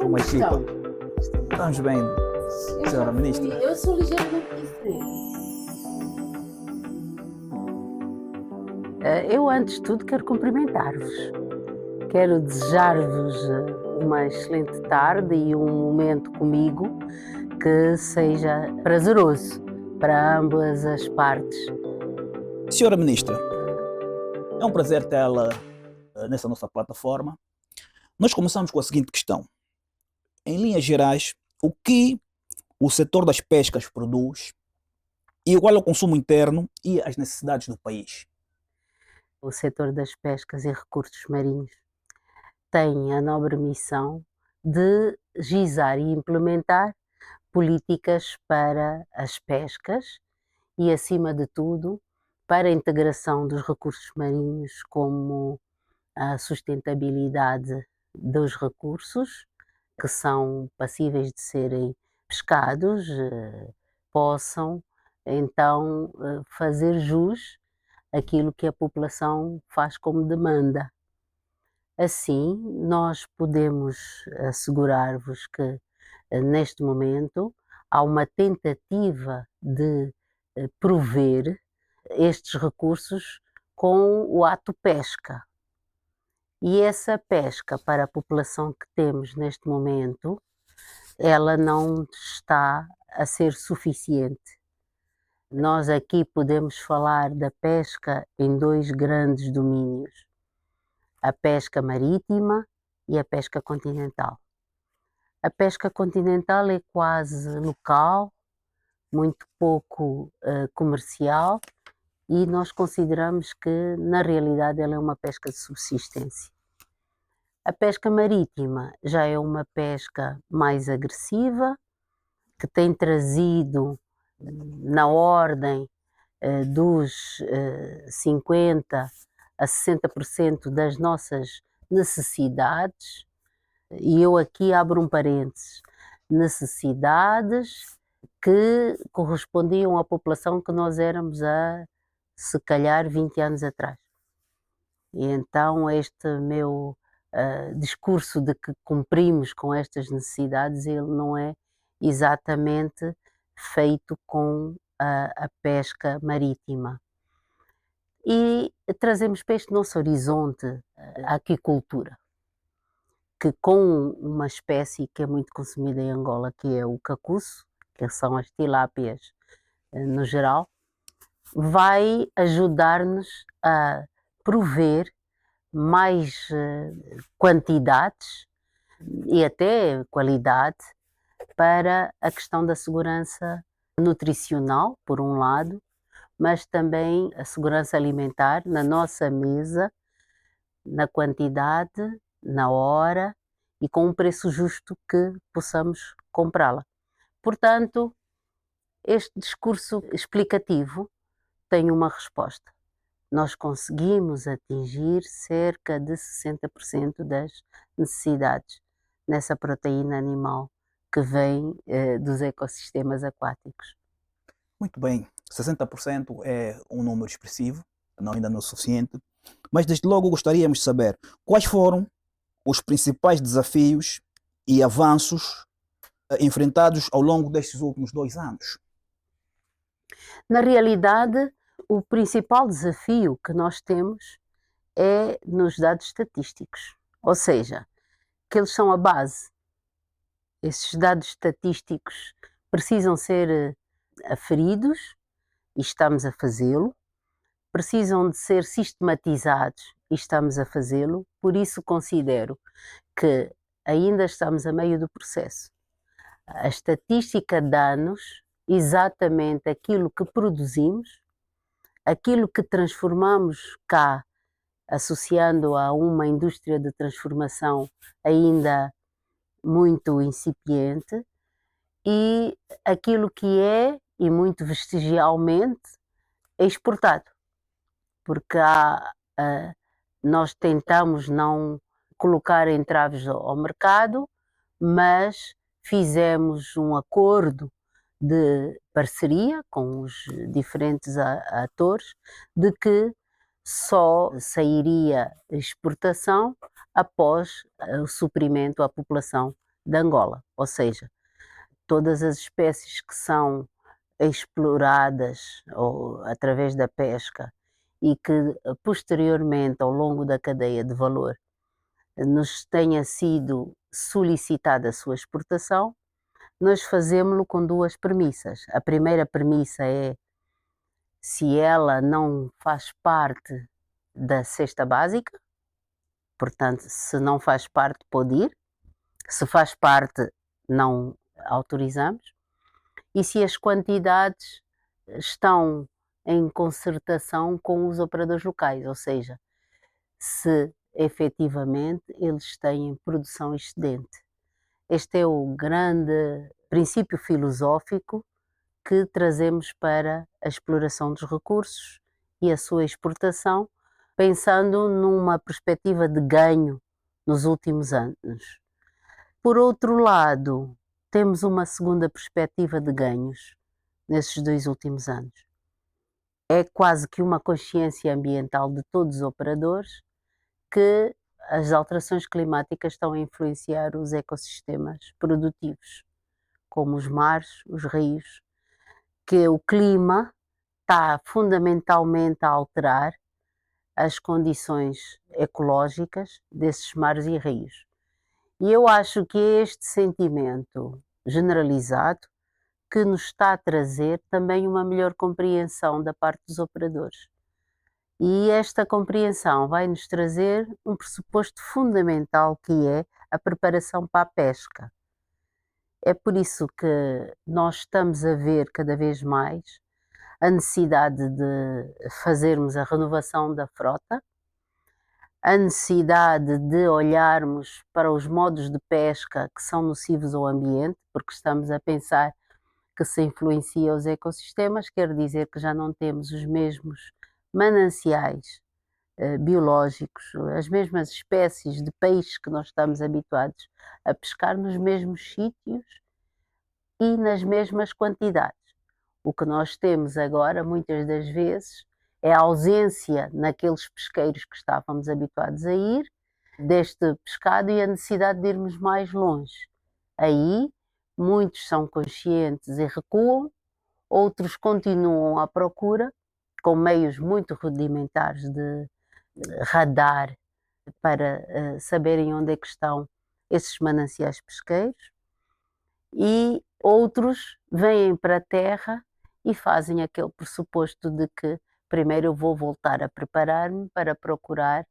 Como é, Chipa? Então, Estamos bem, senhora ministra? eu sou ligeiramente diferente. Eu, antes de tudo, quero cumprimentar-vos. Quero desejar-vos uma excelente tarde e um momento comigo que seja prazeroso para ambas as partes. Senhora ministra, é um prazer tê-la nessa nossa plataforma. Nós começamos com a seguinte questão. Em linhas gerais, o que o setor das pescas produz e qual é o consumo interno e as necessidades do país? O setor das pescas e recursos marinhos tem a nobre missão de gizar e implementar políticas para as pescas e, acima de tudo, para a integração dos recursos marinhos, como a sustentabilidade dos recursos que são passíveis de serem pescados, possam então fazer jus àquilo que a população faz como demanda. Assim, nós podemos assegurar-vos que, neste momento, há uma tentativa de prover estes recursos com o ato pesca. E essa pesca para a população que temos neste momento, ela não está a ser suficiente. Nós aqui podemos falar da pesca em dois grandes domínios: a pesca marítima e a pesca continental. A pesca continental é quase local, muito pouco comercial, e nós consideramos que, na realidade, ela é uma pesca de subsistência. A pesca marítima já é uma pesca mais agressiva, que tem trazido na ordem dos 50% a 60% das nossas necessidades, e eu aqui abro um parênteses, necessidades que correspondiam à população que nós éramos há, se calhar, 20 anos atrás. E então este meu discurso de que cumprimos com estas necessidades, ele não é exatamente feito com a pesca marítima. E trazemos para este nosso horizonte a aquicultura, que com uma espécie que é muito consumida em Angola, que é o cacuço, que são as tilápias no geral, vai ajudar-nos a prover mais quantidades e até qualidade para a questão da segurança nutricional, por um lado, mas também a segurança alimentar na nossa mesa, na quantidade, na hora e com um preço justo que possamos comprá-la. Portanto, este discurso explicativo tem uma resposta. Nós conseguimos atingir cerca de 60% das necessidades nessa proteína animal que vem dos ecossistemas aquáticos. Muito bem, 60% é um número expressivo, ainda não é suficiente, mas desde logo gostaríamos de saber quais foram os principais desafios e avanços enfrentados ao longo destes últimos 2 anos. Na realidade, o principal desafio que nós temos é nos dados estatísticos, ou seja, que eles são a base. Esses dados estatísticos precisam ser aferidos, e estamos a fazê-lo, precisam de ser sistematizados, e estamos a fazê-lo, por isso considero que ainda estamos a meio do processo. A estatística dá-nos exatamente aquilo que produzimos, aquilo que transformamos cá, associando a uma indústria de transformação ainda muito incipiente, e aquilo que é, e muito vestigialmente, é exportado. Porque nós tentamos não colocar entraves ao mercado, mas fizemos um acordo de parceria com os diferentes atores, de que só sairia exportação após o suprimento à população de Angola, ou seja, todas as espécies que são exploradas ou através da pesca e que posteriormente, ao longo da cadeia de valor, nos tenha sido solicitada a sua exportação, nós fazemos-lo com duas premissas. A primeira premissa é se ela não faz parte da cesta básica, portanto, se não faz parte, pode ir. Se faz parte, não autorizamos. E se as quantidades estão em concertação com os operadores locais, ou seja, se efetivamente eles têm produção excedente. Este é o grande princípio filosófico que trazemos para a exploração dos recursos e a sua exportação, pensando numa perspectiva de ganho nos últimos anos. Por outro lado, temos uma segunda perspectiva de ganhos nesses 2 últimos anos. É quase que uma consciência ambiental de todos os operadores que as alterações climáticas estão a influenciar os ecossistemas produtivos, como os mares, os rios, que o clima está fundamentalmente a alterar as condições ecológicas desses mares e rios. E eu acho que é este sentimento generalizado que nos está a trazer também uma melhor compreensão da parte dos operadores. E esta compreensão vai nos trazer um pressuposto fundamental que é a preparação para a pesca. É por isso que nós estamos a ver cada vez mais a necessidade de fazermos a renovação da frota, a necessidade de olharmos para os modos de pesca que são nocivos ao ambiente, porque estamos a pensar que se influencia os ecossistemas, quer dizer que já não temos os mesmos mananciais biológicos, as mesmas espécies de peixes que nós estamos habituados a pescar nos mesmos sítios e nas mesmas quantidades. O que nós temos agora, muitas das vezes, é a ausência naqueles pesqueiros que estávamos habituados a ir, deste pescado e a necessidade de irmos mais longe. Aí, muitos são conscientes e recuam, outros continuam à procura, com meios muito rudimentares de radar para saberem onde é que estão esses mananciais pesqueiros, e outros vêm para a terra e fazem aquele pressuposto de que primeiro eu vou voltar a preparar-me para procurar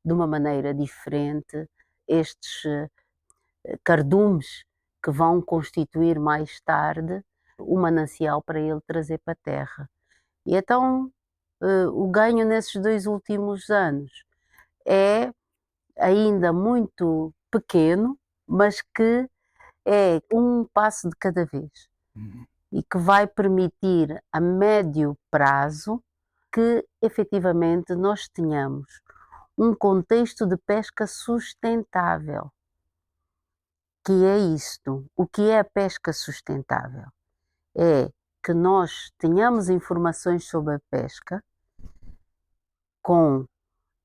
de uma maneira diferente estes cardumes que vão constituir mais tarde o manancial para ele trazer para a terra. E então o ganho nesses 2 últimos anos é ainda muito pequeno, mas que é um passo de cada vez e que vai permitir a médio prazo que efetivamente nós tenhamos um contexto de pesca sustentável. Que é isto? O que é a pesca sustentável? É que nós tenhamos informações sobre a pesca com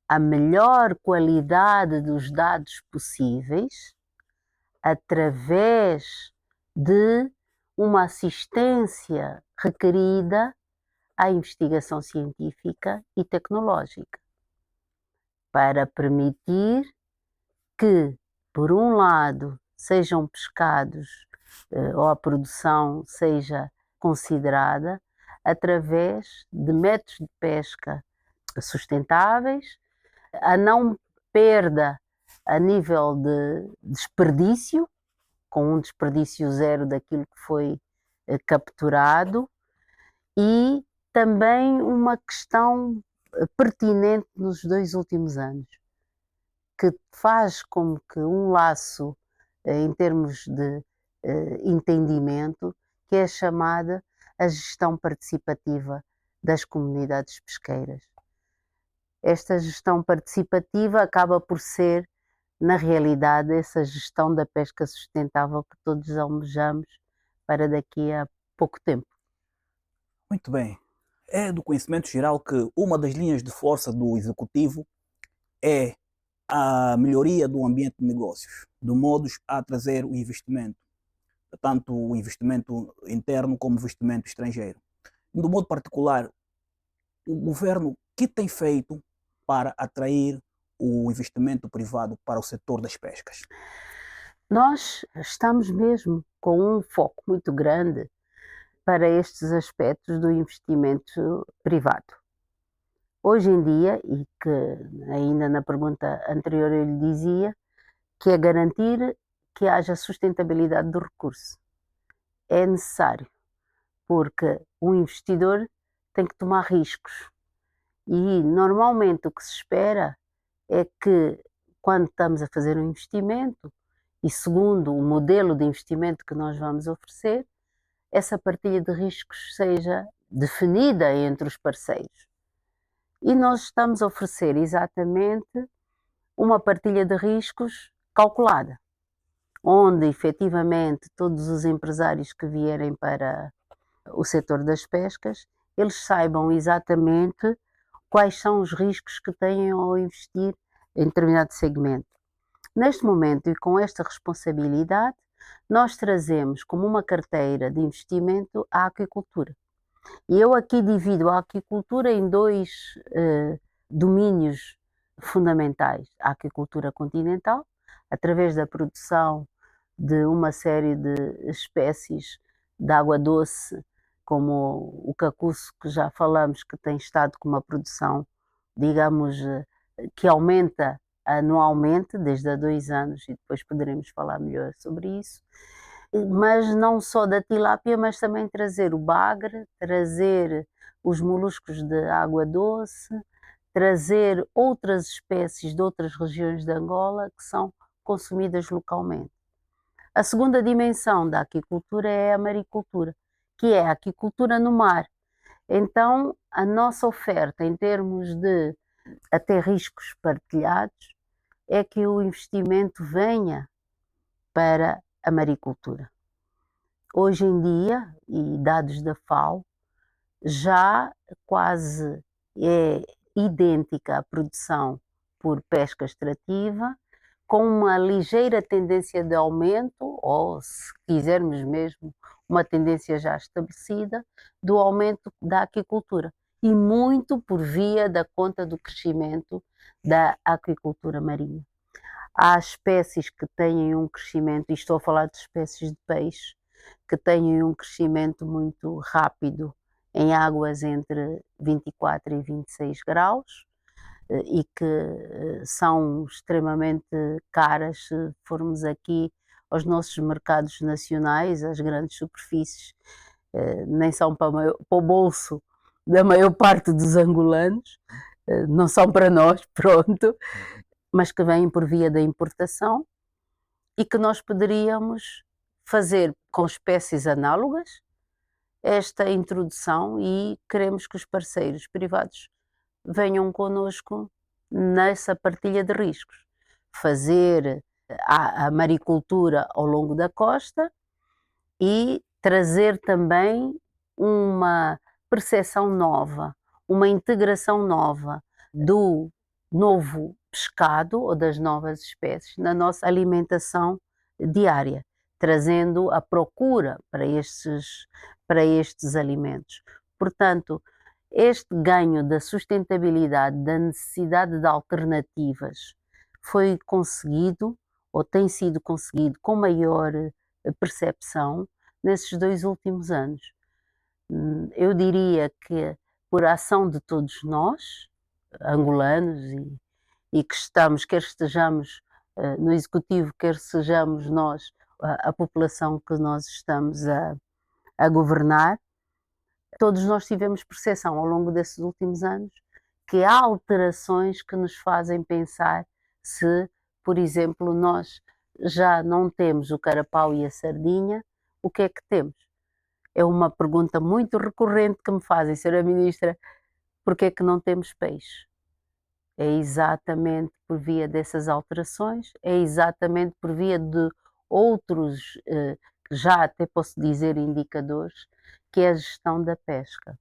a melhor qualidade dos dados possíveis, através de uma assistência requerida à investigação científica e tecnológica, para permitir que, por um lado, sejam pescados ou a produção seja considerada através de métodos de pesca sustentáveis, a não perda a nível de desperdício, com um desperdício zero daquilo que foi capturado, e também uma questão pertinente nos 2 últimos anos, que faz com que um laço em termos de entendimento, que é chamada a gestão participativa das comunidades pesqueiras. Esta gestão participativa acaba por ser, na realidade, essa gestão da pesca sustentável que todos almejamos para daqui a pouco tempo. Muito bem. É do conhecimento geral que uma das linhas de força do Executivo é a melhoria do ambiente de negócios, de modos a trazer o investimento, tanto o investimento interno como o investimento estrangeiro. Do modo particular, o governo que tem feito para atrair o investimento privado para o setor das pescas? Nós estamos mesmo com um foco muito grande para estes aspectos do investimento privado. Hoje em dia, e que ainda na pergunta anterior eu lhe dizia, que é garantir que haja sustentabilidade do recurso. É necessário, porque o investidor tem que tomar riscos. E normalmente o que se espera é que quando estamos a fazer um investimento, e segundo o modelo de investimento que nós vamos oferecer, essa partilha de riscos seja definida entre os parceiros. E nós estamos a oferecer exatamente uma partilha de riscos calculada, onde efetivamente todos os empresários que vierem para o setor das pescas, eles saibam exatamente quais são os riscos que têm ao investir em determinado segmento. Neste momento e com esta responsabilidade, nós trazemos como uma carteira de investimento a aquicultura. E eu aqui divido a aquicultura em dois domínios fundamentais. A aquicultura continental, através da produção de uma série de espécies de água doce, como o cacuço, que já falamos, que tem estado com uma produção, digamos, que aumenta anualmente, desde há 2 anos, e depois poderemos falar melhor sobre isso. Mas não só da tilápia, mas também trazer o bagre, trazer os moluscos de água doce, trazer outras espécies de outras regiões de Angola que são consumidas localmente. A segunda dimensão da aquicultura é a maricultura, que é a aquicultura no mar. Então, a nossa oferta em termos de até riscos partilhados é que o investimento venha para a maricultura. Hoje em dia, e dados da FAO, já quase é idêntica à produção por pesca extrativa, com uma ligeira tendência de aumento, ou se quisermos mesmo, uma tendência já estabelecida, do aumento da aquicultura. E muito por via da conta do crescimento da aquicultura marinha. Há espécies que têm um crescimento, e estou a falar de espécies de peixe, que têm um crescimento muito rápido em águas entre 24 e 26 graus e que são extremamente caras se formos aqui aos nossos mercados nacionais, as grandes superfícies, nem são para o bolso da maior parte dos angolanos, não são para nós, pronto, mas que vêm por via da importação e que nós poderíamos fazer com espécies análogas esta introdução e queremos que os parceiros privados venham connosco nessa partilha de riscos. Fazer a maricultura ao longo da costa e trazer também uma percepção nova, uma integração nova do novo pescado ou das novas espécies na nossa alimentação diária, trazendo a procura para estes alimentos. Portanto, este ganho da sustentabilidade, da necessidade de alternativas, foi conseguido ou tem sido conseguido com maior percepção nesses 2 últimos anos. Eu diria que por ação de todos nós, angolanos, e que estamos, quer estejamos no executivo, quer sejamos nós, a população que nós estamos a governar, todos nós tivemos percepção ao longo desses últimos anos que há alterações que nos fazem pensar se, por exemplo, nós já não temos o carapau e a sardinha, o que é que temos? É uma pergunta muito recorrente que me fazem, Sra. Ministra, porque é que não temos peixe? É exatamente por via dessas alterações, é exatamente por via de outros, já até posso dizer indicadores, que é a gestão da pesca,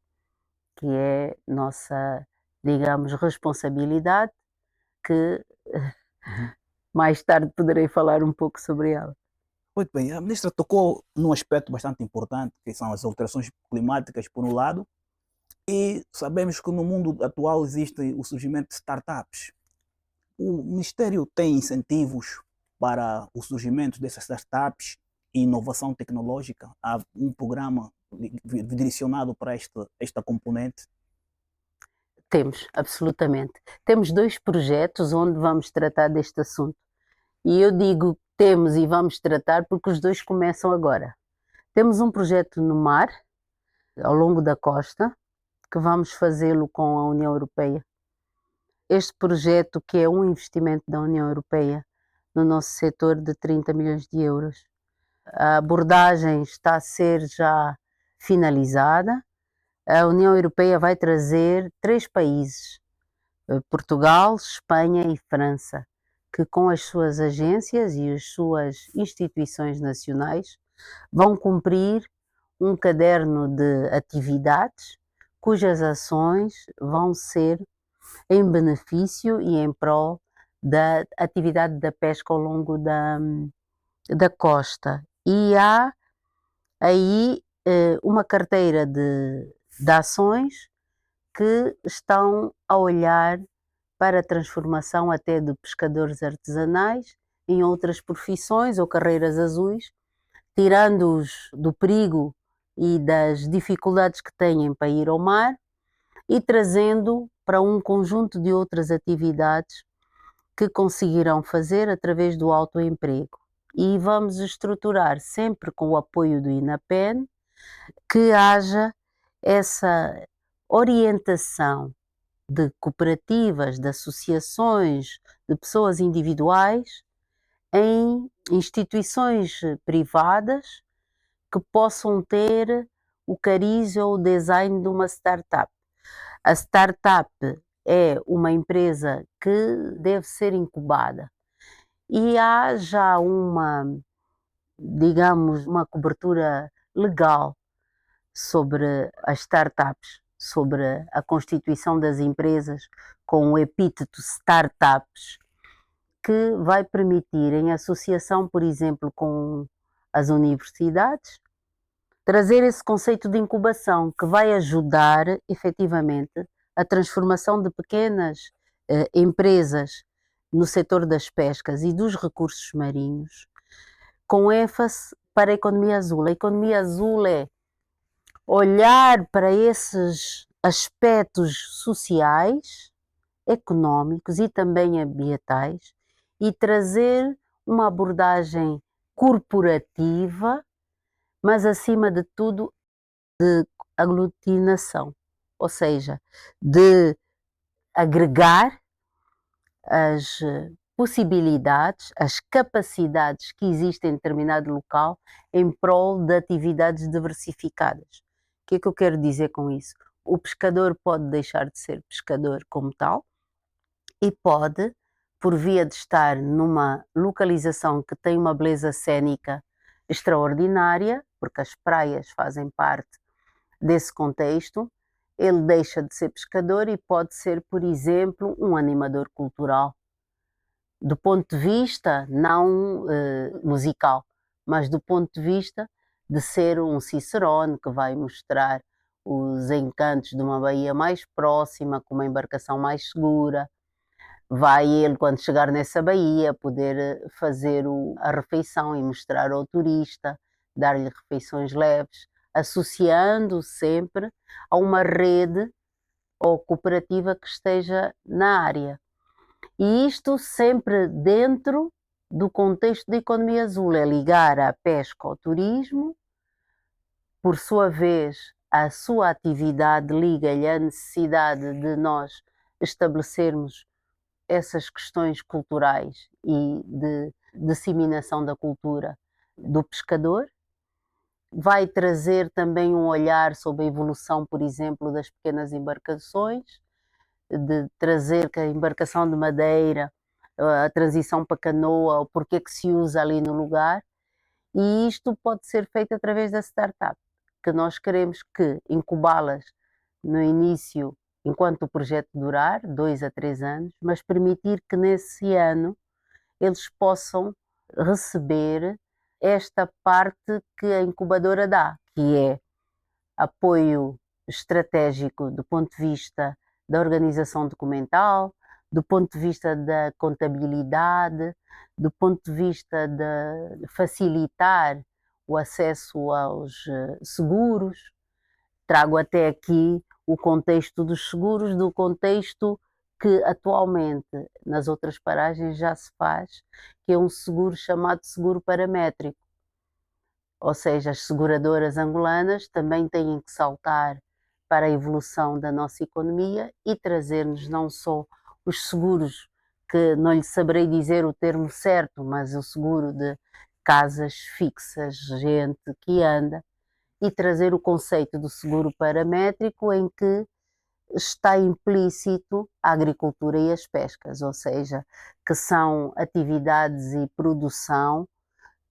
que é nossa, digamos, responsabilidade, que Uhum. Mais tarde poderei falar um pouco sobre ela. Muito bem, a ministra tocou num aspecto bastante importante, que são as alterações climáticas, por um lado, e sabemos que no mundo atual existe o surgimento de startups. O Ministério tem incentivos para o surgimento dessas startups e inovação tecnológica? Há um programa direcionado para esta componente? Temos, absolutamente. Temos 2 projetos onde vamos tratar deste assunto. E eu digo temos e vamos tratar porque os 2 começam agora. Temos um projeto no mar, ao longo da costa, que vamos fazê-lo com a União Europeia. Este projeto, que é um investimento da União Europeia no nosso setor de 30 milhões de euros. A abordagem está a ser já finalizada. A União Europeia vai trazer 3 países, Portugal, Espanha e França, que com as suas agências e as suas instituições nacionais vão cumprir um caderno de atividades cujas ações vão ser em benefício e em prol da atividade da pesca ao longo da costa. E há aí uma carteira de ações que estão a olhar para a transformação até de pescadores artesanais em outras profissões ou carreiras azuis, tirando-os do perigo e das dificuldades que têm para ir ao mar e trazendo para um conjunto de outras atividades que conseguirão fazer através do autoemprego. E vamos estruturar sempre com o apoio do INAPEN que haja essa orientação de cooperativas, de associações, de pessoas individuais em instituições privadas que possam ter o cariz ou o design de uma startup. A startup é uma empresa que deve ser incubada e há já digamos, uma cobertura legal sobre as startups, sobre a constituição das empresas com o epíteto startups, que vai permitir, em associação, por exemplo, com as universidades, trazer esse conceito de incubação que vai ajudar, efetivamente, a transformação de pequenas empresas no setor das pescas e dos recursos marinhos, com ênfase para a economia azul. A economia azul é olhar para esses aspectos sociais, económicos e também ambientais e trazer uma abordagem corporativa, mas acima de tudo de aglutinação, ou seja, de agregar as possibilidades, as capacidades que existem em determinado local em prol de atividades diversificadas. O que é que eu quero dizer com isso? O pescador pode deixar de ser pescador como tal e pode, por via de estar numa localização que tem uma beleza cênica extraordinária, porque as praias fazem parte desse contexto, ele deixa de ser pescador e pode ser, por exemplo, um animador cultural. Do ponto de vista não musical, mas do ponto de vista de ser um cicerone que vai mostrar os encantos de uma baía mais próxima, com uma embarcação mais segura. Vai ele, quando chegar nessa baía, poder fazer a refeição e mostrar ao turista, dar-lhe refeições leves, associando sempre a uma rede ou cooperativa que esteja na área. E isto sempre dentro do contexto da economia azul, é ligar a pesca ao turismo, por sua vez, a sua atividade liga-lhe a necessidade de nós estabelecermos essas questões culturais e de disseminação da cultura do pescador. Vai trazer também um olhar sobre a evolução, por exemplo, das pequenas embarcações, de trazer que a embarcação de madeira, a transição para canoa, o porquê que se usa ali no lugar, e isto pode ser feito através da startup, que nós queremos que incubá-las no início, enquanto o projeto durar, 2 a 3 anos, mas permitir que nesse ano eles possam receber esta parte que a incubadora dá, que é apoio estratégico do ponto de vista da organização documental, do ponto de vista da contabilidade, do ponto de vista de facilitar o acesso aos seguros. Trago até aqui o contexto dos seguros, do contexto que atualmente nas outras paragens já se faz, que é um seguro chamado seguro paramétrico. Ou seja, as seguradoras angolanas também têm que saltar para a evolução da nossa economia e trazer-nos não só os seguros, que não lhe saberei dizer o termo certo, mas o seguro de casas fixas, gente que anda, e trazer o conceito do seguro paramétrico, em que está implícito a agricultura e as pescas, ou seja, que são atividades e produção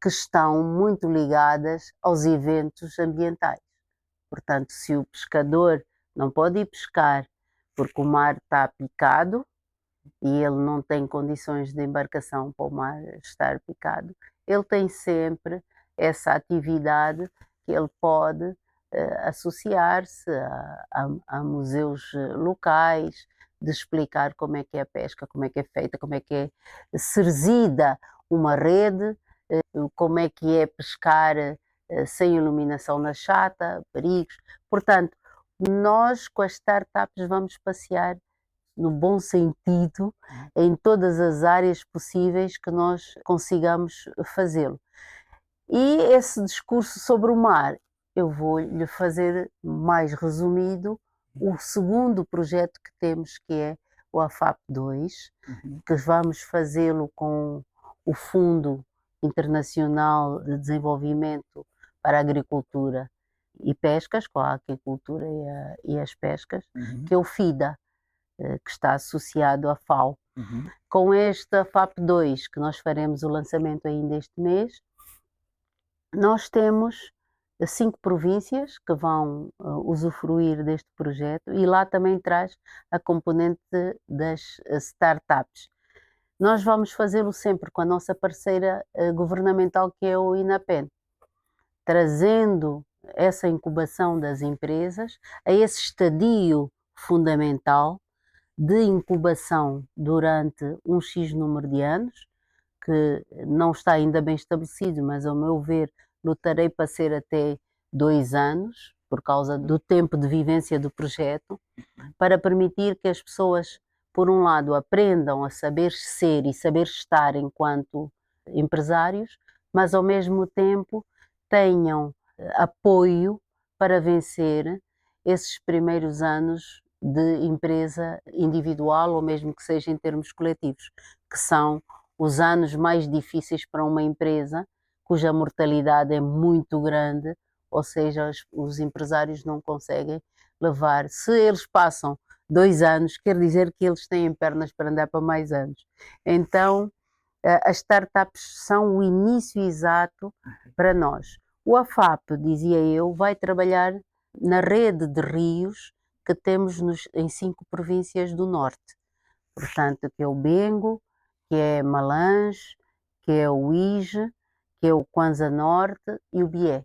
que estão muito ligadas aos eventos ambientais. Portanto, se o pescador não pode ir pescar porque o mar está picado e ele não tem condições de embarcação para o mar estar picado, ele tem sempre essa atividade que ele pode associar-se a museus locais, de explicar como é que é a pesca, como é que é feita, como é que é serzida uma rede, como é que é pescar sem iluminação na chata, perigos. Portanto, nós com as startups vamos passear no bom sentido em todas as áreas possíveis que nós consigamos fazê-lo. E esse discurso sobre o mar, eu vou-lhe fazer mais resumido o segundo projeto que temos, que é o AFAP 2, que vamos fazê-lo com o Fundo Internacional de Desenvolvimento para a Agricultura e Pescas, com a aquicultura e as pescas, que é o FIDA, que está associado à FAO. Com este AFAP 2, que nós faremos o lançamento ainda este mês, nós temos 5 províncias que vão usufruir deste projeto, e lá também traz a componente das startups. Nós vamos fazê-lo sempre com a nossa parceira governamental, que é o INAPEN, trazendo essa incubação das empresas a esse estadio fundamental de incubação durante um X número de anos, que não está ainda bem estabelecido, mas ao meu ver lutarei para ser até 2 anos, por causa do tempo de vivência do projeto, para permitir que as pessoas, por um lado, aprendam a saber ser e saber estar enquanto empresários, mas ao mesmo tempo tenham apoio para vencer esses primeiros anos de empresa individual, ou mesmo que seja em termos coletivos, que são os anos mais difíceis para uma empresa cuja mortalidade é muito grande, ou seja, os empresários não conseguem levar. Se eles passam 2 anos, quer dizer que eles têm pernas para andar para mais anos. Então, as startups são o início exato para nós. O AFAP, dizia eu, vai trabalhar na rede de rios que temos em 5 províncias do norte. Portanto, que é o Bengo, que é Malange, que é o Uíge, que é o Kwanza Norte e o Bié.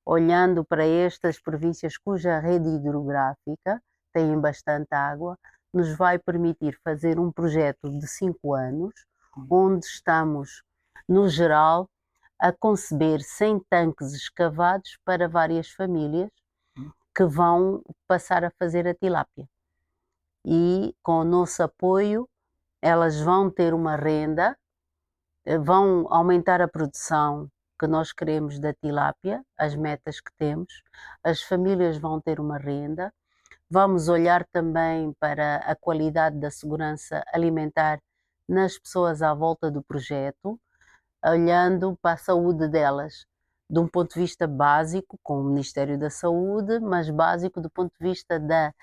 Olhando para estas províncias cuja rede hidrográfica tem bastante água, nos vai permitir fazer um projeto de 5 anos, onde estamos, no geral, a conceber 100 tanques escavados para várias famílias que vão passar a fazer a tilápia. E com o nosso apoio, elas vão ter uma renda, vão aumentar a produção que nós queremos da tilápia, as metas que temos, as famílias vão ter uma renda, vamos olhar também para a qualidade da segurança alimentar nas pessoas à volta do projeto, olhando para a saúde delas, de um ponto de vista básico, com o Ministério da Saúde, mas básico do ponto de vista da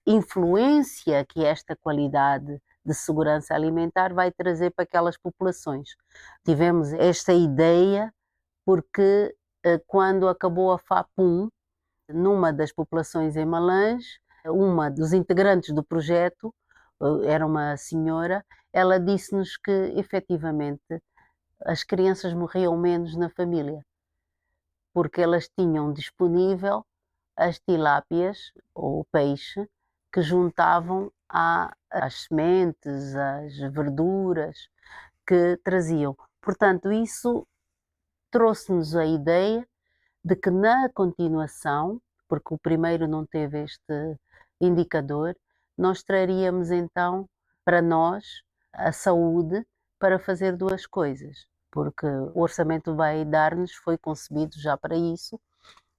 influência que esta qualidade de segurança alimentar vai trazer para aquelas populações. Tivemos esta ideia porque quando acabou a FAP 1, numa das populações em Malange, uma dos integrantes do projeto era uma senhora, ela disse-nos que efetivamente as crianças morriam menos na família, porque elas tinham disponível as tilápias, ou o peixe, que juntavam às sementes, às verduras que traziam. Portanto, isso trouxe-nos a ideia de que na continuação, porque o primeiro não teve este indicador, nós traríamos então para nós a saúde para fazer duas coisas, porque o orçamento vai dar-nos, foi concebido já para isso.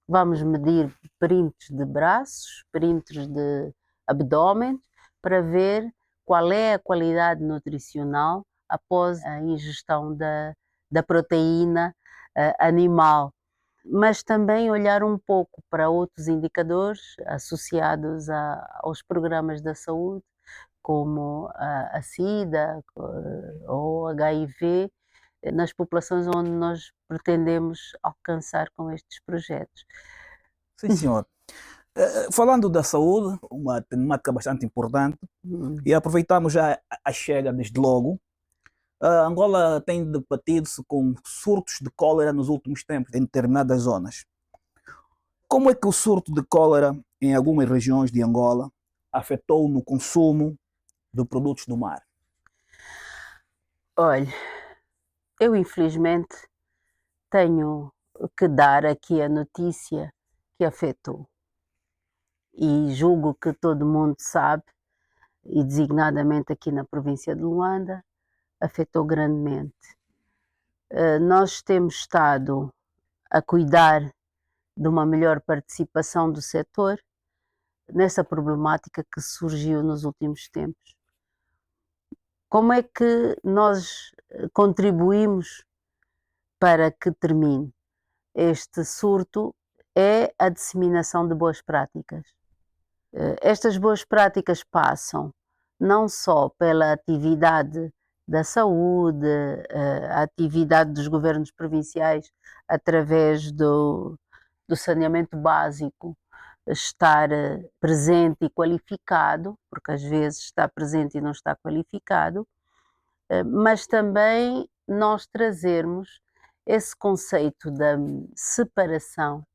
Vamos medir perímetros de braços, perímetros de abdômen, para ver qual é a qualidade nutricional após a ingestão da proteína animal, mas também olhar um pouco para outros indicadores associados aos programas da saúde, como a SIDA ou HIV, nas populações onde nós pretendemos alcançar com estes projetos. Sim, senhor. Falando da saúde, uma temática bastante importante, e aproveitamos já a chega desde logo. Angola tem debatido-se com surtos de cólera nos últimos tempos em determinadas zonas. Como é que o surto de cólera em algumas regiões de Angola afetou no consumo de produtos do mar? Olha, eu infelizmente tenho que dar aqui a notícia que afetou. E julgo que todo mundo sabe, e designadamente aqui na província de Luanda, afetou grandemente. Nós temos estado a cuidar de uma melhor participação do setor nessa problemática que surgiu nos últimos tempos. Como é que nós contribuímos para que termine este surto? É a disseminação de boas práticas. Estas boas práticas passam não só pela atividade da saúde, a atividade dos governos provinciais através do saneamento básico, estar presente e qualificado, porque às vezes está presente e não está qualificado, mas também nós trazermos esse conceito da separação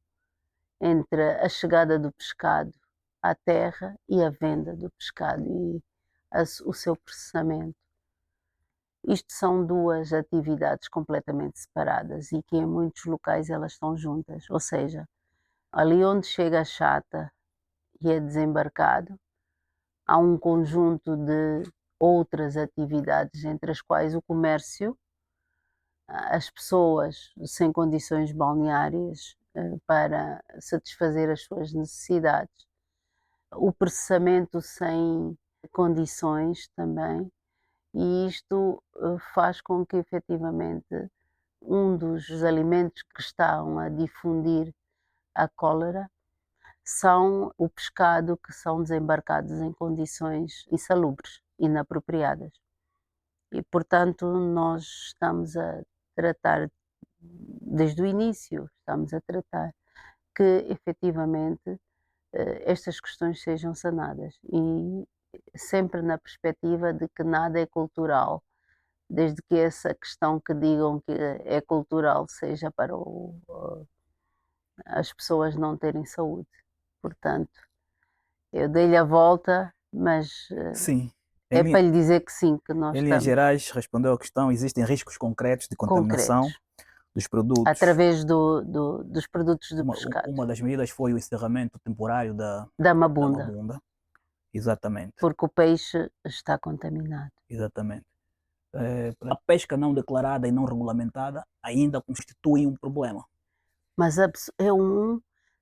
entre a chegada do pescado à terra e a venda do pescado e o seu processamento. Isto são duas atividades completamente separadas e que em muitos locais elas estão juntas, ou seja, ali onde chega a chata e é desembarcado, há um conjunto de outras atividades, entre as quais o comércio, as pessoas sem condições balneárias para satisfazer as suas necessidades, o processamento sem condições também, e isto faz com que efetivamente um dos alimentos que estão a difundir a cólera são o pescado que são desembarcados em condições insalubres, inapropriadas. E, portanto, nós estamos a tratar, desde o início, estamos a tratar que efetivamente estas questões sejam sanadas e sempre na perspectiva de que nada é cultural, desde que essa questão que digam que é cultural seja para as pessoas não terem saúde. Portanto, eu dei-lhe a volta, mas Sim. é para lhe dizer que sim, que nós Em linhas estamos gerais, respondeu à questão, existem riscos concretos de contaminação concretos, dos produtos. através dos produtos de pescado, Uma das medidas foi o encerramento temporário da da mabunda, mabunda. Exatamente. porque o peixe está contaminado. Exatamente. A pesca não declarada e não regulamentada ainda constitui um problema. Mas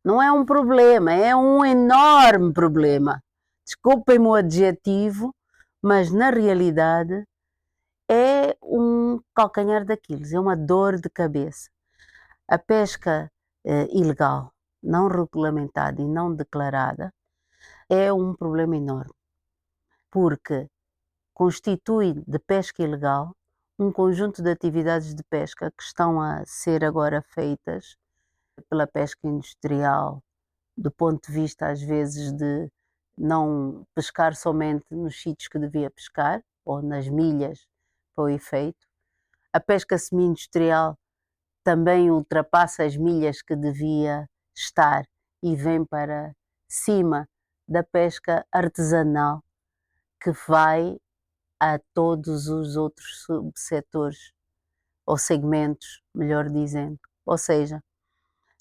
não é um problema, é um enorme problema. Desculpem-me o adjetivo, mas na realidade é um calcanhar daqueles, é uma dor de cabeça. A pesca ilegal, não regulamentada e não declarada, é um problema enorme, porque constitui de pesca ilegal um conjunto de atividades de pesca que estão a ser agora feitas pela pesca industrial, do ponto de vista às vezes de não pescar somente nos sítios que devia pescar, ou nas milhas para o efeito. A pesca semi-industrial também ultrapassa as milhas que devia estar e vem para cima da pesca artesanal, que vai a todos os outros subsetores, ou segmentos, melhor dizendo. Ou seja,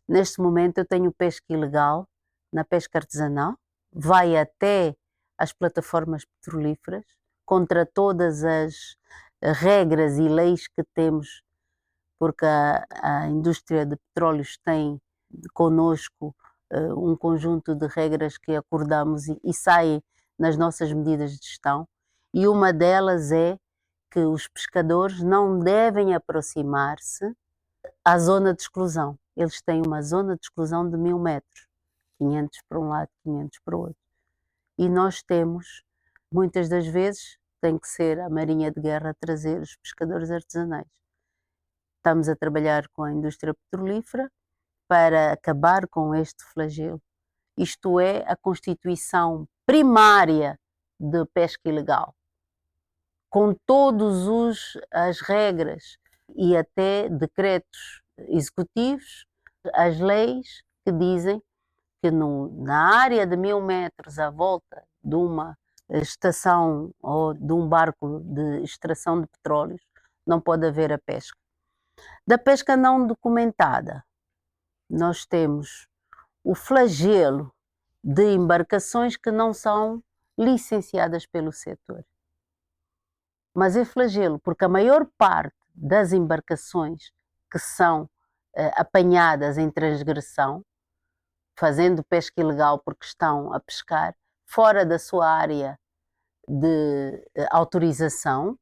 neste momento eu tenho pesca ilegal na pesca artesanal, vai até as plataformas petrolíferas, contra todas as regras e leis que temos, porque a indústria de petróleos tem conosco um conjunto de regras que acordamos e saem nas nossas medidas de gestão, e uma delas é que os pescadores não devem aproximar-se à zona de exclusão. Eles têm uma zona de exclusão de 1000 metros, 500 para um lado, 500 para o outro. E nós temos, muitas das vezes, tem que ser a Marinha de Guerra a trazer os pescadores artesanais. Estamos a trabalhar com a indústria petrolífera para acabar com este flagelo. Isto é a constituição primária de pesca ilegal, com todas as regras e até decretos executivos, as leis que dizem que na área de 1000 metros à volta de uma estação ou de um barco de extração de petróleos não pode haver a pesca. Da pesca não documentada, nós temos o flagelo de embarcações que não são licenciadas pelo setor. Mas é flagelo, porque a maior parte das embarcações que são apanhadas em transgressão, fazendo pesca ilegal porque estão a pescar fora da sua área de autorização,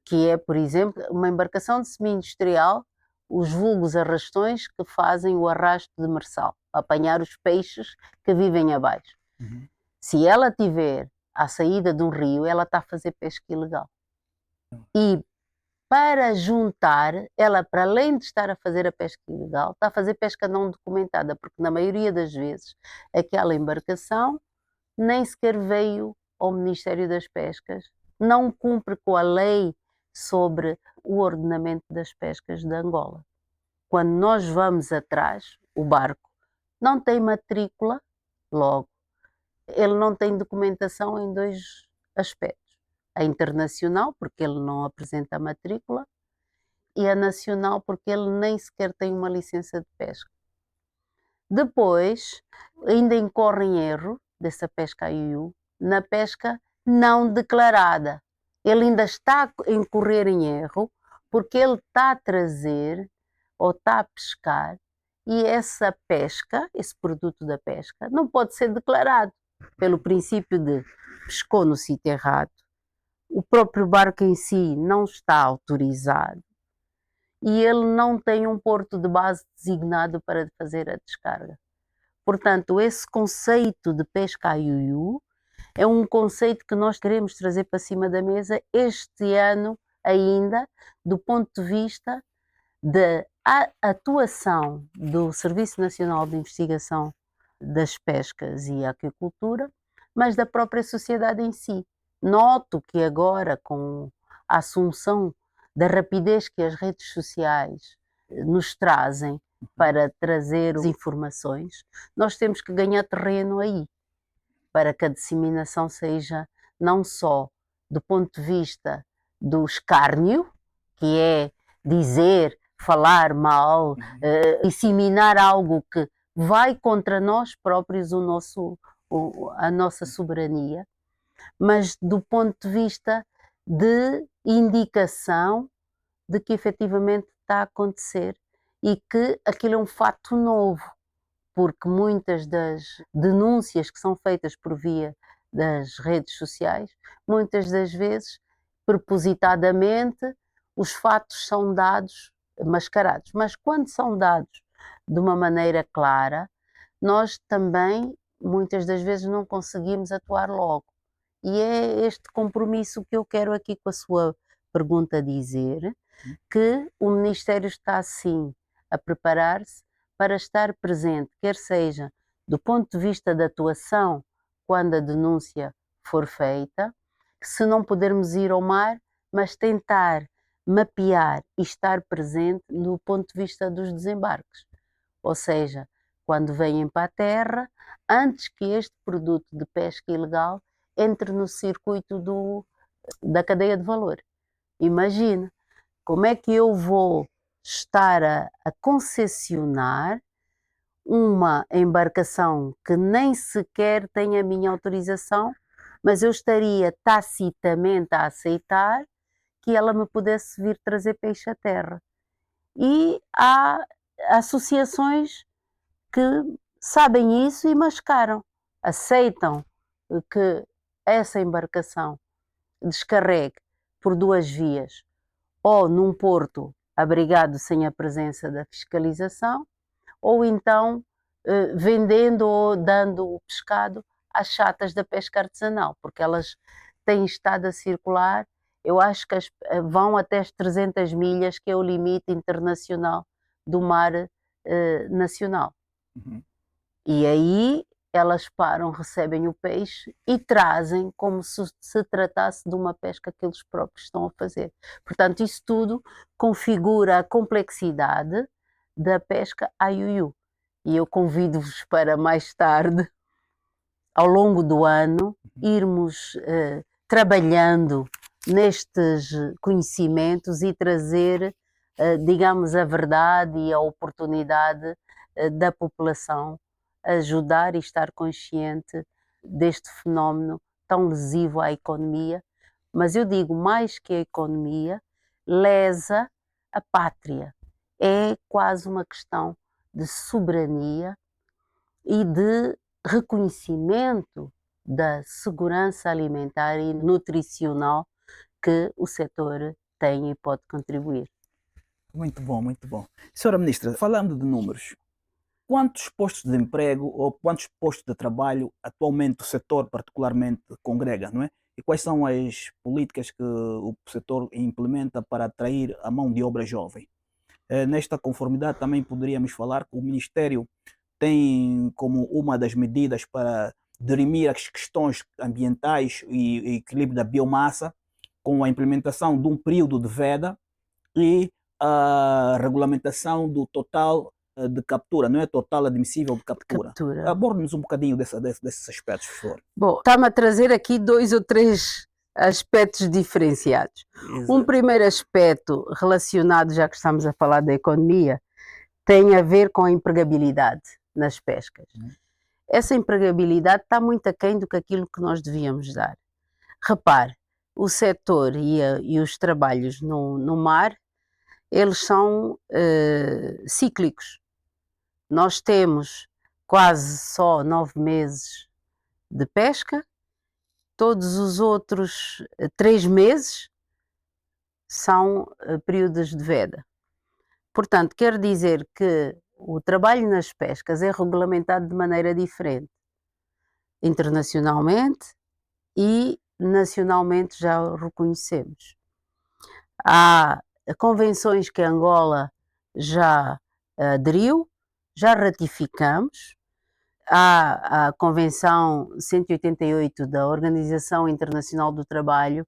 que é, por exemplo, uma embarcação de semi-industrial, os vulgos arrastões que fazem o arrasto de demersal, apanhar os peixes que vivem abaixo. Uhum. Se ela tiver à saída de um rio, ela está a fazer pesca ilegal. E para juntar, ela, para além de estar a fazer a pesca ilegal, está a fazer pesca não documentada, porque na maioria das vezes aquela embarcação nem sequer veio ao Ministério das Pescas, não cumpre com a lei sobre o ordenamento das pescas de Angola. Quando nós vamos atrás, o barco não tem matrícula, logo, ele não tem documentação em 2 aspectos. A internacional, porque ele não apresenta a matrícula, e a nacional, porque ele nem sequer tem uma licença de pesca. Depois, ainda incorre em erro dessa pesca IUU, na pesca não declarada. Ele ainda está a incorrer em erro, porque ele está a trazer ou está a pescar, e essa pesca, esse produto da pesca, não pode ser declarado, pelo princípio de pescou no sítio errado, o próprio barco em si não está autorizado e ele não tem um porto de base designado para fazer a descarga. Portanto, esse conceito de pesca IUU é um conceito que nós queremos trazer para cima da mesa este ano ainda, do ponto de vista da atuação do Serviço Nacional de Investigação das Pescas e Aquicultura, mas da própria sociedade em si. Noto que agora, com a assunção da rapidez que as redes sociais nos trazem para trazer as informações, nós temos que ganhar terreno aí, para que a disseminação seja não só do ponto de vista do escárnio, que é dizer, falar mal, disseminar algo que vai contra nós próprios, a nossa soberania, mas do ponto de vista de indicação de que efetivamente está a acontecer e que aquilo é um fato novo, porque muitas das denúncias que são feitas por via das redes sociais, muitas das vezes, propositadamente, os fatos são dados mascarados, mas quando são dados de uma maneira clara, nós também, muitas das vezes, não conseguimos atuar logo. E é este compromisso que eu quero aqui com a sua pergunta dizer, que o Ministério está sim a preparar-se para estar presente, quer seja do ponto de vista da atuação quando a denúncia for feita, se não pudermos ir ao mar, mas tentar mapear e estar presente no ponto de vista dos desembarques. Ou seja, quando vêm para a terra, antes que este produto de pesca ilegal entre no circuito da cadeia de valor. Imagina, como é que eu vou estar a concessionar uma embarcação que nem sequer tem a minha autorização, mas eu estaria tacitamente a aceitar que ela me pudesse vir trazer peixe à terra. E há associações que sabem isso e mascaram, aceitam que essa embarcação descarregue por 2 vias, ou num porto abrigado sem a presença da fiscalização, ou então vendendo ou dando o pescado às chatas da pesca artesanal, porque elas têm estado a circular, eu acho que vão até as 300 milhas, que é o limite internacional do mar nacional. Uhum. E aí elas param, recebem o peixe e trazem como se tratasse de uma pesca que eles próprios estão a fazer. Portanto, isso tudo configura a complexidade da pesca IUU. E eu convido-vos para mais tarde, ao longo do ano, irmos trabalhando nestes conhecimentos e trazer, digamos, a verdade e a oportunidade da população ajudar e estar consciente deste fenómeno tão lesivo à economia. Mas eu digo, mais que a economia, lesa a pátria. É quase uma questão de soberania e de reconhecimento da segurança alimentar e nutricional que o setor tem e pode contribuir. Muito bom, muito bom. Senhora Ministra, falando de números, quantos postos de emprego ou quantos postos de trabalho atualmente o setor particularmente congrega, não é? E quais são as políticas que o setor implementa para atrair a mão de obra jovem? Nesta conformidade também poderíamos falar que o Ministério tem como uma das medidas para dirimir as questões ambientais e equilíbrio da biomassa com a implementação de um período de veda e a regulamentação do total de captura, não é? Total admissível de captura. Aborde-nos um bocadinho desses aspectos, por favor. Bom, está-me a trazer aqui 2 ou 3 aspectos diferenciados. Exato. Um primeiro aspecto relacionado, já que estamos a falar da economia, tem a ver com a empregabilidade nas pescas. Essa empregabilidade está muito aquém do que aquilo que nós devíamos dar. Repare, o setor e os trabalhos no mar, eles são cíclicos. Nós temos quase só 9 meses de pesca, todos os outros 3 meses são períodos de veda. Portanto, quer dizer que o trabalho nas pescas é regulamentado de maneira diferente, internacionalmente e nacionalmente já o reconhecemos. Há convenções que Angola já aderiu, já ratificamos. Há a Convenção 188 da Organização Internacional do Trabalho,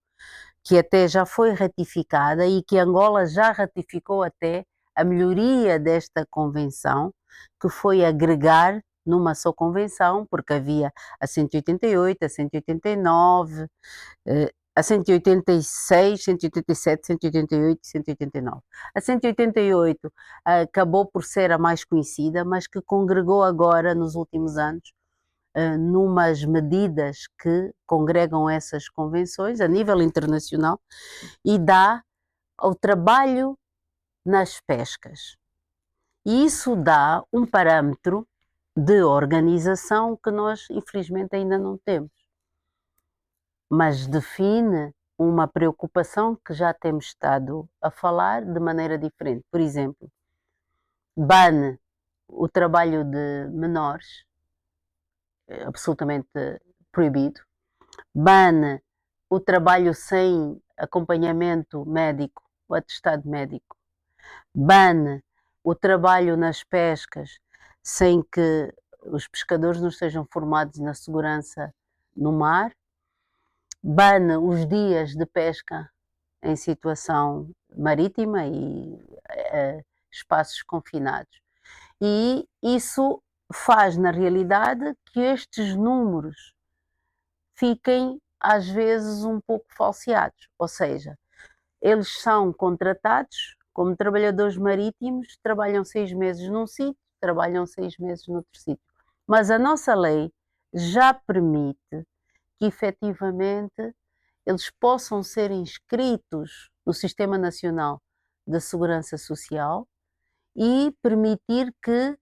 que até já foi ratificada e que Angola já ratificou até a melhoria desta convenção, que foi agregar numa só convenção, porque havia a 188, a 189, a 186, 187, 188 e 189. A 188 acabou por ser a mais conhecida, mas que congregou agora, nos últimos anos, numas medidas que congregam essas convenções a nível internacional e dá ao trabalho nas pescas. E isso dá um parâmetro de organização que nós, infelizmente, ainda não temos. Mas define uma preocupação que já temos estado a falar de maneira diferente. Por exemplo, bane o trabalho de menores, absolutamente proibido, bane o trabalho sem acompanhamento médico, o atestado médico, bane o trabalho nas pescas sem que os pescadores não estejam formados na segurança no mar, bane os dias de pesca em situação marítima e espaços confinados. E isso faz, na realidade, que estes números fiquem, às vezes, um pouco falseados. Ou seja, eles são contratados como trabalhadores marítimos, trabalham 6 meses num sítio, trabalham 6 meses noutro sítio. Mas a nossa lei já permite que, efetivamente, eles possam ser inscritos no Sistema Nacional da Segurança Social e permitir que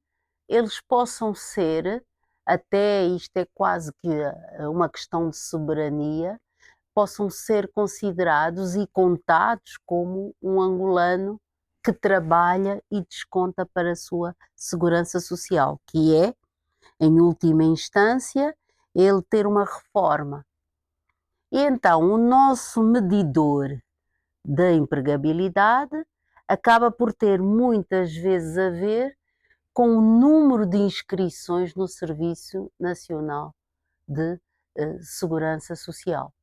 eles possam ser, até isto é quase que uma questão de soberania, possam ser considerados e contados como um angolano que trabalha e desconta para a sua segurança social, que é, em última instância, ele ter uma reforma. E então o nosso medidor da empregabilidade acaba por ter muitas vezes a ver com o número de inscrições no Serviço Nacional de Segurança Social,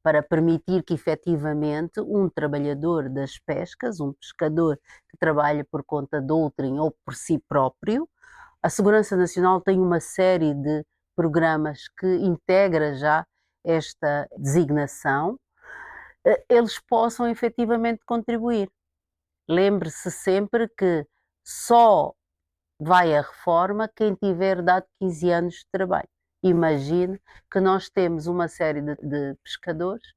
para permitir que efetivamente um trabalhador das pescas, um pescador que trabalha por conta de outrem ou por si próprio, a Segurança Nacional tem uma série de programas que integra já esta designação, eles possam efetivamente contribuir. Lembre-se sempre que só vai à reforma quem tiver dado 15 anos de trabalho. Imagine que nós temos uma série de pescadores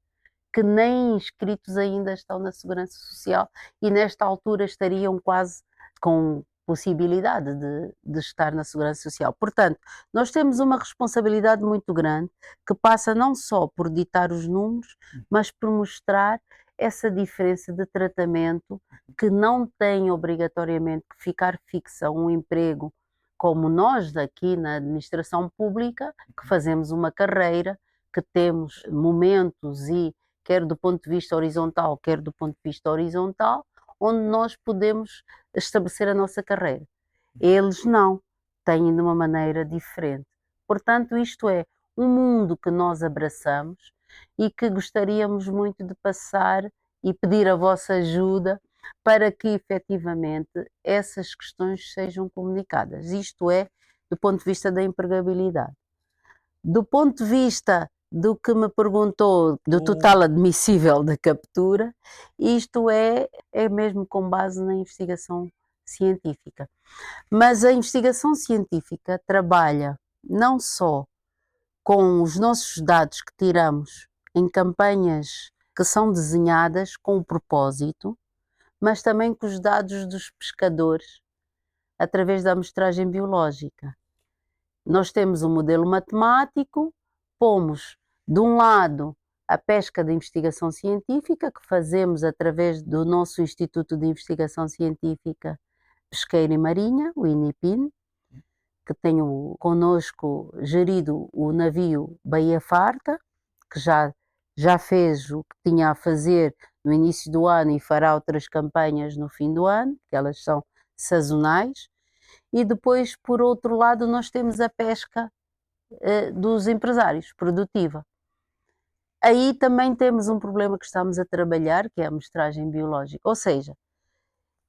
que nem inscritos ainda estão na Segurança Social e nesta altura estariam quase com possibilidade de estar na Segurança Social. Portanto, nós temos uma responsabilidade muito grande que passa não só por ditar os números, mas por mostrar essa diferença de tratamento, que não tem obrigatoriamente que ficar fixa um emprego como nós daqui na administração pública, que fazemos uma carreira, que temos momentos e quer do ponto de vista horizontal, quer do ponto de vista horizontal, onde nós podemos estabelecer a nossa carreira. Eles não, têm de uma maneira diferente. Portanto, isto é um mundo que nós abraçamos e que gostaríamos muito de passar e pedir a vossa ajuda para que efetivamente essas questões sejam comunicadas. Isto é, do ponto de vista da empregabilidade. Do ponto de vista do que me perguntou do total admissível da captura, isto é mesmo com base na investigação científica. Mas a investigação científica trabalha não só com os nossos dados que tiramos em campanhas que são desenhadas com o propósito, mas também com os dados dos pescadores através da amostragem biológica. Nós temos um modelo matemático, pomos de um lado a pesca de investigação científica, que fazemos através do nosso Instituto de Investigação Científica Pesqueira e Marinha, o INIPIN, que tem connosco gerido o navio Baía Farta, que já fez o que tinha a fazer no início do ano e fará outras campanhas no fim do ano, que elas são sazonais. E depois, por outro lado, nós temos a pesca dos empresários, produtiva. Aí também temos um problema que estamos a trabalhar, que é a amostragem biológica. Ou seja,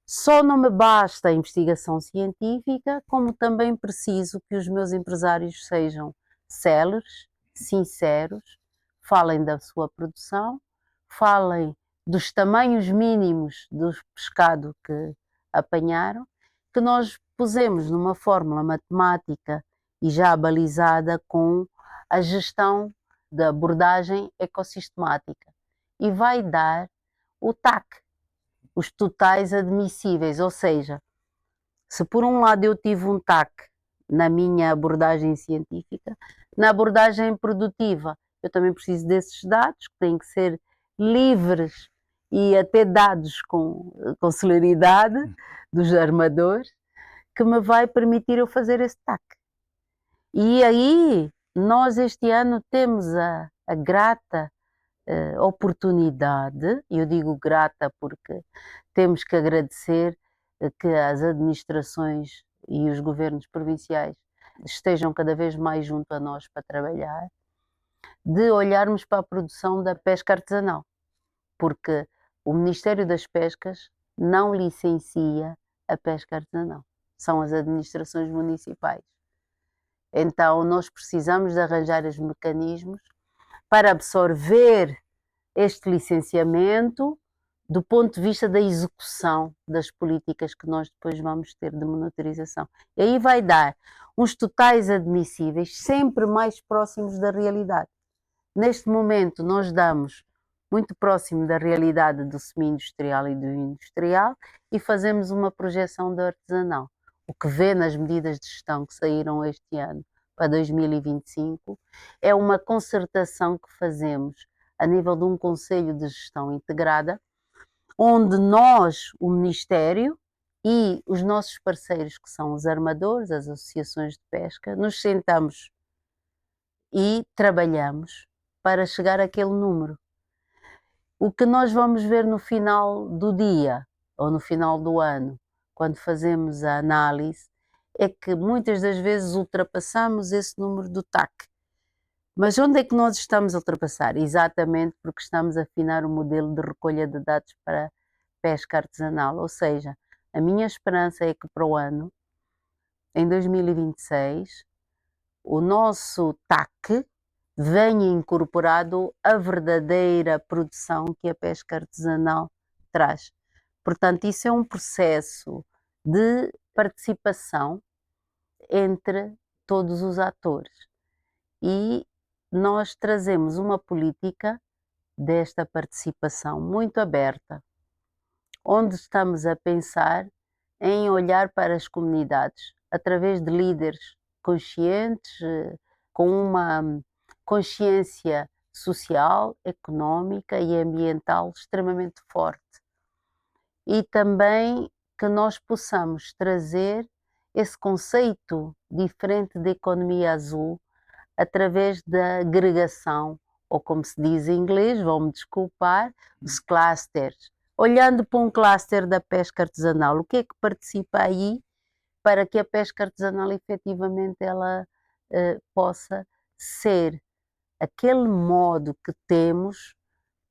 só não me basta a investigação científica, como também preciso que os meus empresários sejam céleres, sinceros, falem da sua produção, falem dos tamanhos mínimos do pescado que apanharam, que nós pusemos numa fórmula matemática e já balizada com a gestão da abordagem ecossistemática, e vai dar o TAC, os totais admissíveis. Ou seja, se por um lado eu tive um TAC na minha abordagem científica, na abordagem produtiva eu também preciso desses dados, que têm que ser livres e até dados com celeridade dos armadores, que me vai permitir eu fazer esse TAC. E aí nós este ano temos a grata oportunidade, e eu digo grata porque temos que agradecer que as administrações e os governos provinciais estejam cada vez mais junto a nós para trabalhar, de olharmos para a produção da pesca artesanal, porque o Ministério das Pescas não licencia a pesca artesanal, são as administrações municipais. Então nós precisamos de arranjar os mecanismos para absorver este licenciamento do ponto de vista da execução das políticas que nós depois vamos ter de monitorização. E aí vai dar uns totais admissíveis sempre mais próximos da realidade. Neste momento nós damos muito próximo da realidade do semi-industrial e do industrial e fazemos uma projeção do artesanal. O que vê nas medidas de gestão que saíram este ano para 2025 é uma concertação que fazemos a nível de um Conselho de Gestão Integrada, onde nós, o Ministério e os nossos parceiros, que são os armadores, as associações de pesca, nos sentamos e trabalhamos para chegar àquele número. O que nós vamos ver no final do dia, ou no final do ano, quando fazemos a análise, é que muitas das vezes ultrapassamos esse número do TAC. Mas onde é que nós estamos a ultrapassar? Exatamente porque estamos a afinar o modelo de recolha de dados para pesca artesanal. Ou seja, a minha esperança é que para o ano, em 2026, o nosso TAC venha incorporado a verdadeira produção que a pesca artesanal traz. Portanto, isso é um processo de participação entre todos os atores. E nós trazemos uma política desta participação muito aberta, onde estamos a pensar em olhar para as comunidades através de líderes conscientes, com uma consciência social, económica e ambiental extremamente forte. E também que nós possamos trazer esse conceito diferente de economia azul através da agregação, ou como se diz em inglês, vão-me desculpar, os clusters. Olhando para um cluster da pesca artesanal, o que é que participa aí para que a pesca artesanal efetivamente ela possa ser aquele modo que temos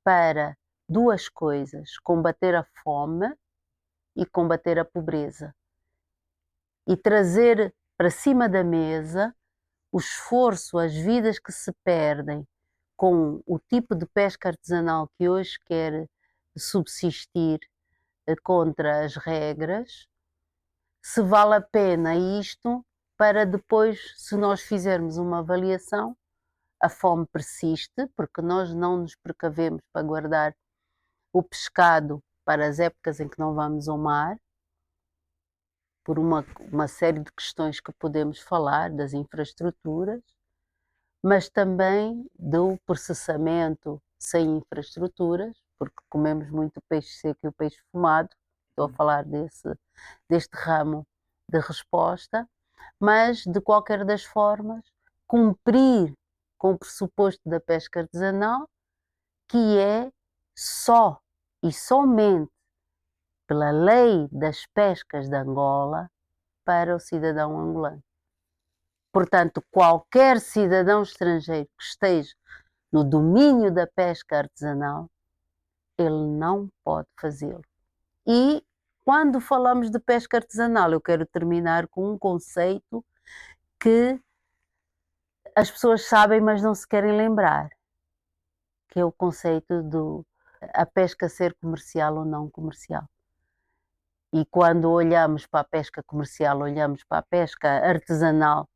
para duas coisas: combater a fome e combater a pobreza. E trazer para cima da mesa o esforço, as vidas que se perdem com o tipo de pesca artesanal que hoje quer subsistir contra as regras, se vale a pena isto para depois, se nós fizermos uma avaliação, a fome persiste, porque nós não nos precavemos para guardar o pescado para as épocas em que não vamos ao mar, por uma série de questões que podemos falar, das infraestruturas, mas também do processamento sem infraestruturas, porque comemos muito peixe seco e o peixe fumado. Estou a falar deste ramo de resposta, mas de qualquer das formas, cumprir com o pressuposto da pesca artesanal, que é só e somente pela lei das pescas de Angola para o cidadão angolano. Portanto, qualquer cidadão estrangeiro que esteja no domínio da pesca artesanal, ele não pode fazê-lo. E quando falamos de pesca artesanal, eu quero terminar com um conceito que as pessoas sabem, mas não se querem lembrar, que é o conceito do a pesca ser comercial ou não comercial. E quando olhamos para a pesca comercial, olhamos para a pesca artesanal,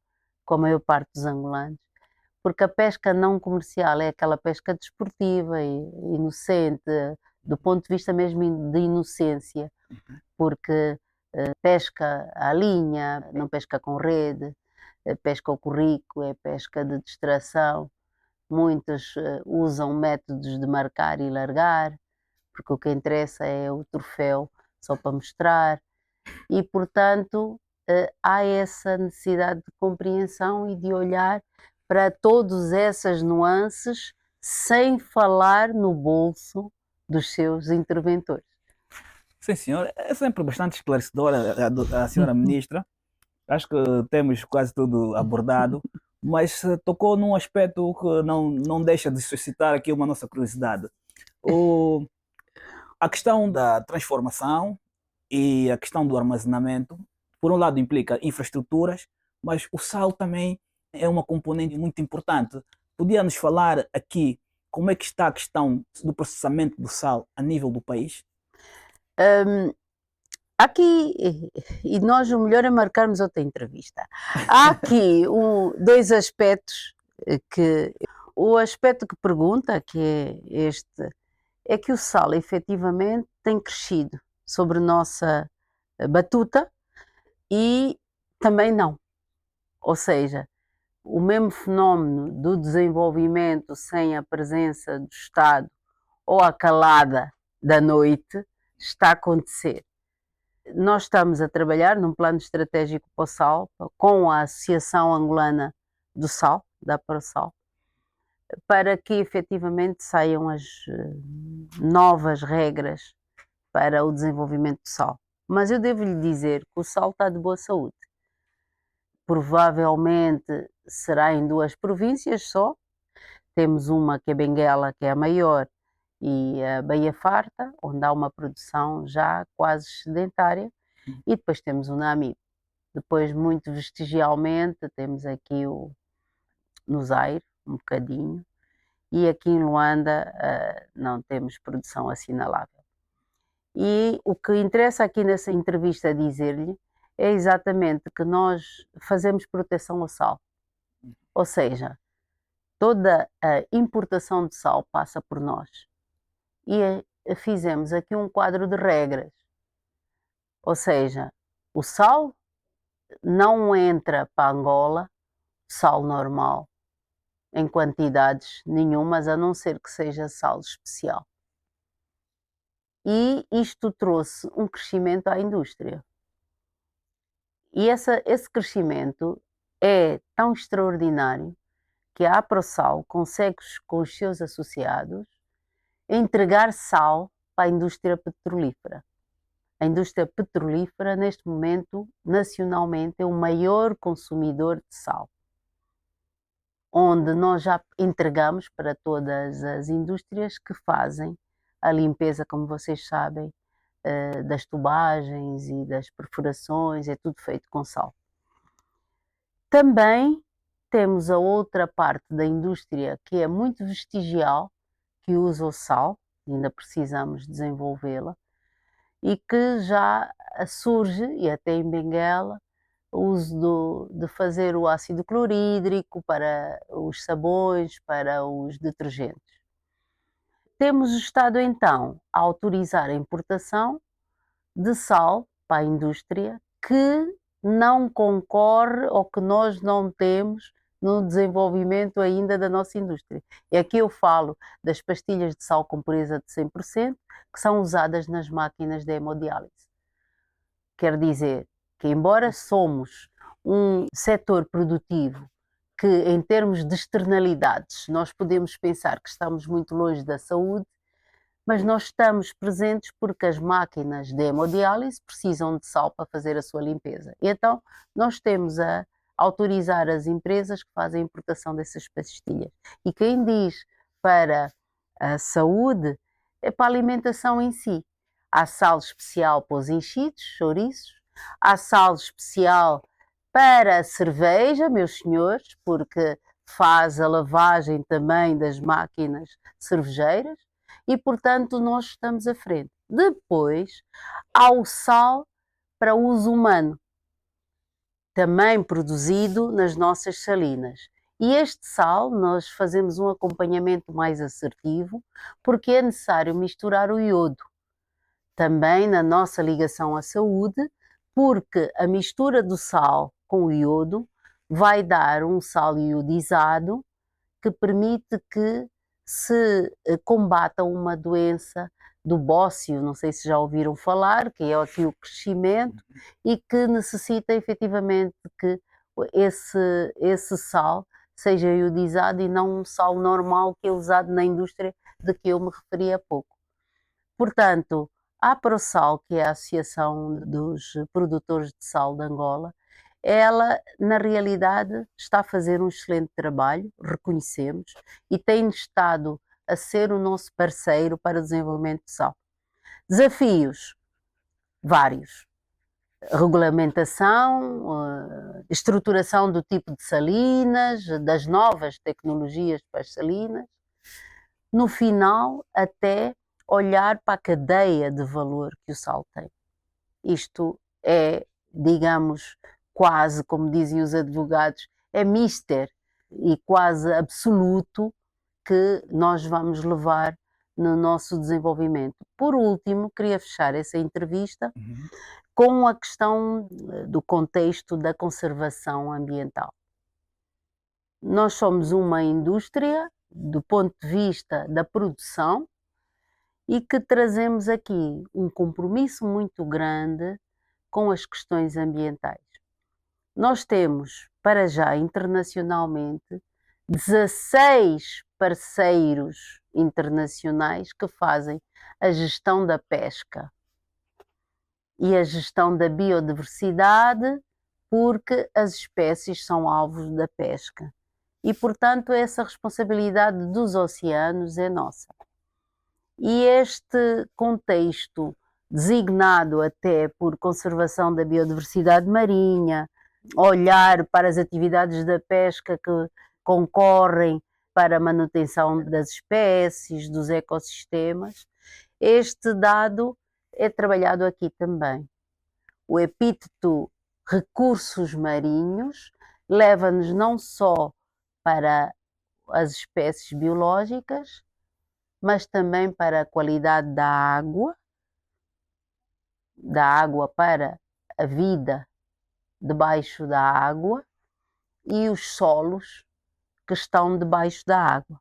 com a maior parte dos angolanos, porque a pesca não comercial é aquela pesca desportiva e inocente, do ponto de vista mesmo de inocência, porque pesca à linha, não pesca com rede, pesca ao currico, é pesca de distração. Muitos usam métodos de marcar e largar, porque o que interessa é o troféu só para mostrar, e portanto há essa necessidade de compreensão e de olhar para todas essas nuances sem falar no bolso dos seus interventores. Sim, senhor. É sempre bastante esclarecedora a senhora ministra. Acho que temos quase tudo abordado. mas tocou num aspecto que não deixa de suscitar aqui uma nossa curiosidade. O, a questão da transformação e a questão do armazenamento, por um lado implica infraestruturas, mas o sal também é uma componente muito importante. Podia nos falar aqui como é que está a questão do processamento do sal a nível do país? Hum, Aqui, e nós o melhor é marcarmos outra entrevista. Há aqui dois aspectos que o aspecto que pergunta, que é este, é que o sal efetivamente tem crescido sobre nossa batuta e também não. Ou seja, o mesmo fenómeno do desenvolvimento sem a presença do Estado ou a calada da noite está a acontecer. Nós estamos a trabalhar num plano estratégico para o sal, com a Associação Angolana do Sal, da ProSal, para que efetivamente saiam as novas regras para o desenvolvimento do sal. Mas eu devo lhe dizer que o sal está de boa saúde. Provavelmente será em duas províncias só. Temos uma que é Benguela, que é a maior, e a Baía Farta, onde há uma produção já quase sedentária, e depois temos o Namibe. Depois, muito vestigialmente, temos aqui no Zaire, um bocadinho, e aqui em Luanda não temos produção assinalável. E o que interessa aqui nessa entrevista dizer-lhe é exatamente que nós fazemos proteção ao sal. Ou seja, toda a importação de sal passa por nós. E fizemos aqui um quadro de regras. Ou seja, o sal não entra para Angola, sal normal, em quantidades nenhumas, a não ser que seja sal especial. E isto trouxe um crescimento à indústria. E esse crescimento é tão extraordinário que a AproSal consegue, com os seus associados, entregar sal para a indústria petrolífera. A indústria petrolífera, neste momento, nacionalmente, é o maior consumidor de sal, onde nós já entregamos para todas as indústrias que fazem a limpeza, como vocês sabem, das tubagens e das perfurações, é tudo feito com sal. Também temos a outra parte da indústria que é muito vestigial, que usa o sal, ainda precisamos desenvolvê-la, e que já surge, e até em Benguela, o uso de fazer o ácido clorídrico para os sabões, para os detergentes. Temos o Estado, então, a autorizar a importação de sal para a indústria que não concorre ou que nós não temos no desenvolvimento ainda da nossa indústria. E aqui eu falo das pastilhas de sal com pureza de 100%, que são usadas nas máquinas de hemodiálise. Quer dizer que, embora somos um setor produtivo que, em termos de externalidades, nós podemos pensar que estamos muito longe da saúde, mas nós estamos presentes porque as máquinas de hemodiálise precisam de sal para fazer a sua limpeza. E então, nós temos a autorizar as empresas que fazem a importação dessas pastilhas. E quem diz para a saúde é para a alimentação em si. Há sal especial para os enchidos, chouriços, há sal especial para a cerveja, meus senhores, porque faz a lavagem também das máquinas cervejeiras, e, portanto, nós estamos à frente. Depois, há o sal para uso humano, também produzido nas nossas salinas. E este sal, nós fazemos um acompanhamento mais assertivo, porque é necessário misturar o iodo. Também na nossa ligação à saúde, porque a mistura do sal com o iodo vai dar um sal iodizado que permite que se combata uma doença do bócio, não sei se já ouviram falar, que é aqui o crescimento, e que necessita efetivamente que esse sal seja iodizado e não um sal normal que é usado na indústria de que eu me referi há pouco. Portanto, a AproSal, que é a Associação dos Produtores de Sal de Angola, ela, na realidade, está a fazer um excelente trabalho, reconhecemos, e tem estado a ser o nosso parceiro para o desenvolvimento de sal. Desafios, vários. Regulamentação, estruturação do tipo de salinas, das novas tecnologias para as salinas. No final, até olhar para a cadeia de valor que o sal tem. Isto é, digamos, quase, como dizem os advogados, é mister e quase absoluto que nós vamos levar no nosso desenvolvimento. Por último, queria fechar essa entrevista com a questão do contexto da conservação ambiental. Nós somos uma indústria do ponto de vista da produção e que trazemos aqui um compromisso muito grande com as questões ambientais. Nós temos, para já, internacionalmente, 16 parceiros internacionais que fazem a gestão da pesca e a gestão da biodiversidade, porque as espécies são alvos da pesca. E, portanto, essa responsabilidade dos oceanos é nossa. E este contexto, designado até por conservação da biodiversidade marinha, olhar para as atividades da pesca que concorrem para a manutenção das espécies, dos ecossistemas, este dado é trabalhado aqui também. O epíteto recursos marinhos leva-nos não só para as espécies biológicas, mas também para a qualidade da água para a vida debaixo da água e os solos que estão debaixo da água.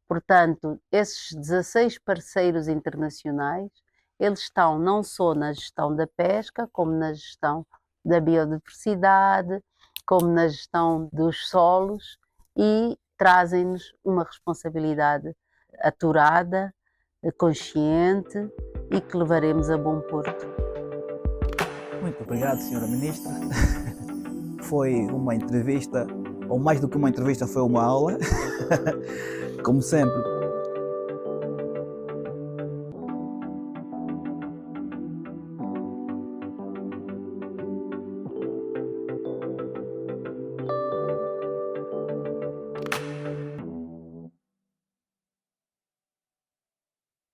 Portanto, esses 16 parceiros internacionais, eles estão não só na gestão da pesca, como na gestão da biodiversidade, como na gestão dos solos e trazem-nos uma responsabilidade aturada, consciente e que levaremos a bom porto. Muito obrigado, Sra. Ministra. Foi uma entrevista, ou mais do que uma entrevista, foi uma aula. Como sempre,